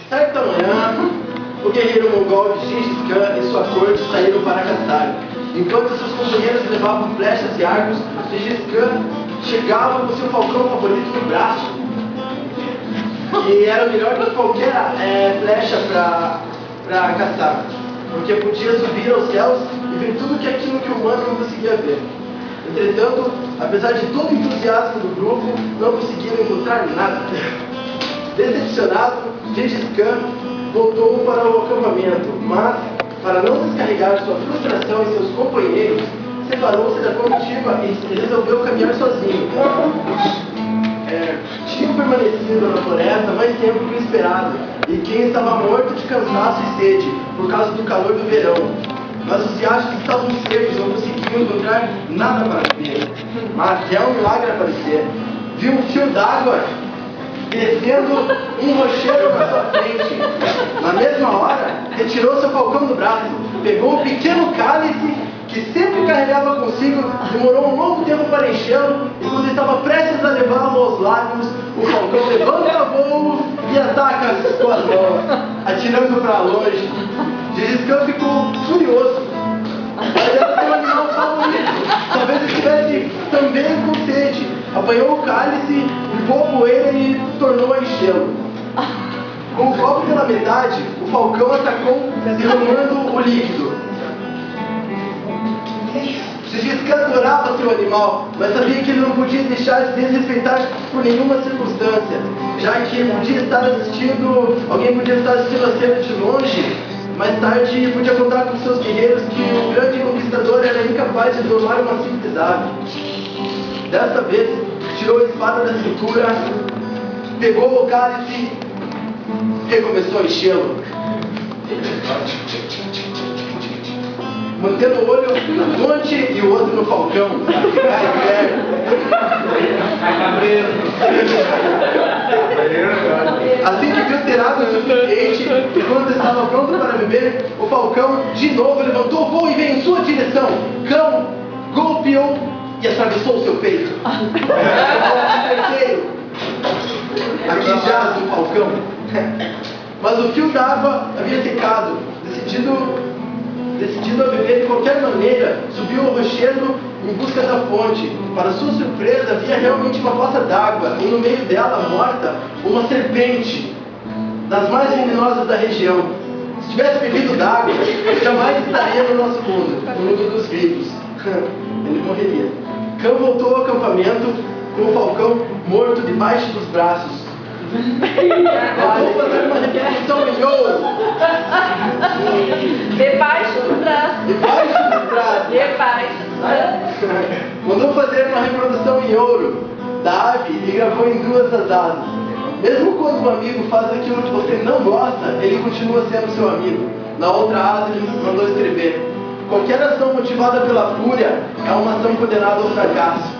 Certa manhã, o guerreiro mongol Gengis Khan e sua corte saíram para caçar. Enquanto seus companheiros levavam flechas e arcos, Gengis Khan chegava com seu falcão favorito no braço, que era melhor que qualquer flecha para caçar, porque podia subir aos céus e ver tudo aquilo que o humano não conseguia ver. Entretanto, apesar de todo o entusiasmo do grupo, não conseguiram encontrar nada. Decepcionado, Gengis Khan voltou para o acampamento, mas, para não descarregar sua frustração em seus companheiros, separou-se da comitiva e resolveu caminhar sozinho. Tinham permanecido na floresta mais tempo que o esperado, e quem estava morto de cansaço e sede por causa do calor do verão. Mas os riachos estavam secos, não conseguiam encontrar nada para beber. Mas até um milagre aparecer. Viu um fio d'água descendo um rochedo na sua frente. Na mesma hora, retirou seu falcão do braço, pegou um pequeno cálice que sempre carregava consigo, demorou um longo tempo para enchê-lo, e quando estava prestes a levá-lo aos lábios, o falcão levanta voo e ataca com as mãos, atirando para longe. Gengis Khan ficou furioso, mas era seu animal favorito. Talvez estivesse também com sede. Apanhou o cálice, limpou a poeira e tornou a enchê-lo. Com o copo pela metade, o falcão atacou, derramando o líquido. Gengis Khan adorava seu animal, mas sabia que ele não podia deixar de desrespeitar por nenhuma circunstância, já que alguém podia estar assistindo a cena de longe. Mais tarde, podia contar com seus guerreiros que o grande conquistador era incapaz de domar uma simples ave. Desta vez, tirou a espada da cintura, pegou o cálice e recomeçou a enchê-lo, mantendo o olho na fonte e o outro no falcão. Assim que viu ter água suficiente e quando estava pronto para beber, o falcão de novo levantou o voo e veio em sua direção. Cão golpeou e atravessou o seu peito. Aqui jaz o falcão. Mas o fio d'água havia secado. Decidido a beber de qualquer maneira, subiu ao rochedo em busca da fonte. Para sua surpresa, havia realmente uma poça d'água e no meio dela, morta, uma serpente, das mais venenosas da região. Se tivesse bebido d'água, jamais estaria no nosso mundo, no mundo dos vivos. Ele morreria. Khan voltou ao acampamento com o falcão morto debaixo dos braços. Vou fazer uma reprodução em ouro. Debaixo do braço. Debaixo do braço. Debaixo do braço. Mandou fazer uma reprodução em ouro da ave e gravou em duas das asas. Mesmo quando um amigo faz aquilo que você não gosta, ele continua sendo seu amigo. Na outra asa ele mandou escrever: qualquer ação motivada pela fúria é uma ação condenada ao fracasso.